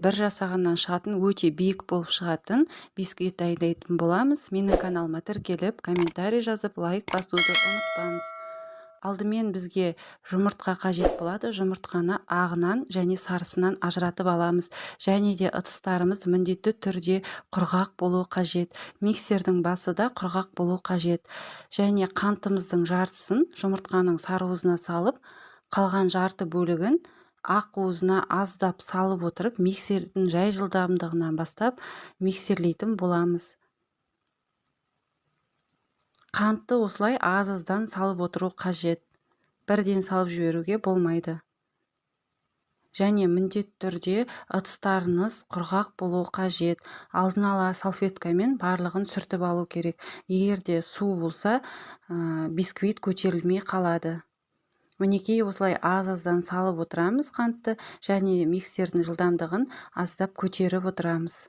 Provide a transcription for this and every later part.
бір жасағаннан шығатын өте биік болып шығатын бисквит дайындайтын боламыз. Менің каналыма тіркеліп, комментарий жазып, лайк басуды ұмытпаңыз. Алдымен бізге жұмыртқа қажет болады. Жұмыртқаны ағынан және сарысынан ажыратып аламыз. Және де ыдыстарымыз міндетті түрде құрғақ болуы қажет. Миксердің басы да құрғақ болуы қажет. Және қантымыздың жартысын жұмыртқаның сарыуызына салып, қалған жарты бөлігін ақ уызына аздап салып отырып, миксердің жай жылдамдығынан бастап миксерлейтін боламыз. Қантты осылай аз-аздан салып отыру қажет. Бірден салып жіберуге болмайды. Және міндетті түрде ыдыстарыңыз құрғақ болуы қажет. Алдын ала салфеткамен барлығын сүртіп алу керек. Егер де су болса, бисквит көтерілмей қалады. Мінекей осылай аз-аздан салып отырамыз қантты, және миксердің жылдамдығын аздап көтеріп отырамыз.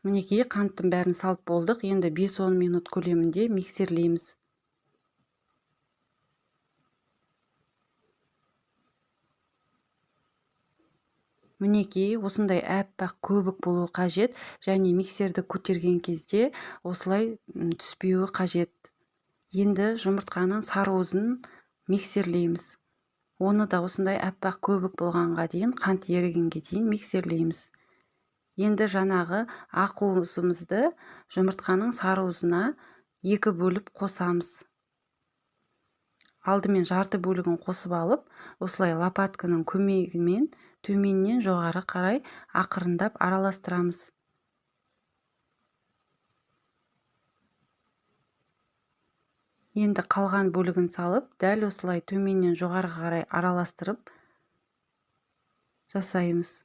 Мінекей қанттың бәрін салып болдық. Енді 5-10 минут көлемінде миксерлейміз. Мінекей осындай әппақ көбік болуы қажет, және миксерді көтерген кезде осылай түспеуі қажет. Енді жұмыртқаның сарыуызын миксерлейміз. Оны да осындай әппақ көбік болғанға дейін, қант ерігенге дейін миксерлейміз. Енді жаңағы ақ уызымызды жұмыртқаның сарыуызына 2 бөліп қосамыз. Алдымен жарты бөлігін қосып алып, осылай лопатканың көмегімен төменнен жоғары қарай ақырындап араластырамыз. Енді қалған бөлігін салып, дәл осылай төменнен жоғары қарай араластырып жасаймыз.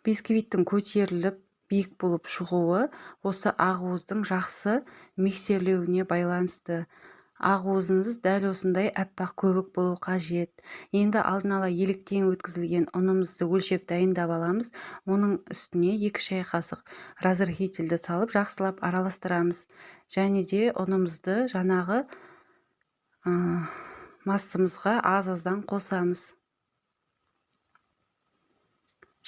Бисквиттің көтеріліп, биік болып шығуы осы ақуыздың жақсы миксерлеуіне байланысты. Ақуызыңыз дәл осындай әппақ көбік болу қажет. Енді алдын ала електен өткізілген ұнымызды өлшеп дайындап аламыз. Оның үстіне 2 шай қасық разрыхительді салып жақсылап араластырамыз. Және де ұнымызды жаңағы массамызға аз-аздан қосамыз.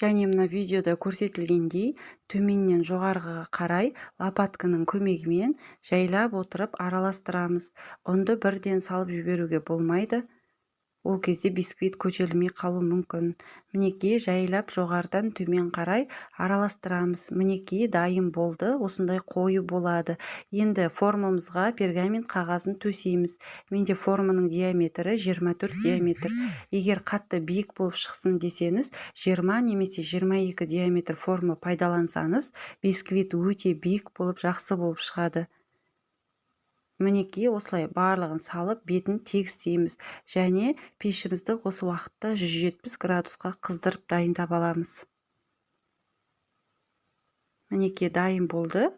Және мына видеода көрсетілгендей төменнен жоғарғыға қарай лопатканың көмегімен жайлап отырып араластырамыз. Ұнды бірден салып жіберуге болмайды. Ол кезде бисквит көтерілмей қалуы мүмкін. Мінекей жайлап жоғарыдан төмен қарай араластырамыз. Мінекей дайын болды. Осындай қою болады. Енді формамызға пергамент қағазын төсейміз. Менде форманың диаметрі 24 диаметр. Егер қатты биік болып шықсын десеңіз, 20 немесе 22 диаметр форма пайдалансаңыз, бисквит өте биік болып, жақсы болып шығады. Мінекей осылай барлығын салып, бетін тегістейміз. Және пешімізді осы уақытта 170 градусқа қыздырып дайындап аламыз. Мінекей дайын болды.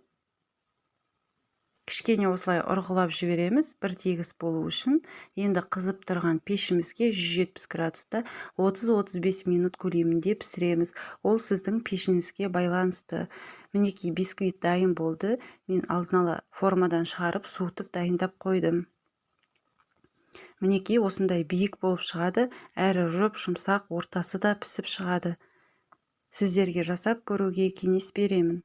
Кішкене осылай ұрғылап жібереміз, бір тегіс болу үшін. Енді қызып тұрған пешімізге 170 градуста 30-35 минут көлемінде пісіреміз. Ол сіздің пешіңізге байланысты. Мінекей бисквит дайын болды. Мен алдын ала формадан шығарып, суытып дайындап қойдым. Мінекей осындай биік болып шығады, әрі жұмсақ, ортасы да пісіп шығады. Сіздерге жасап көруге кеңес беремін.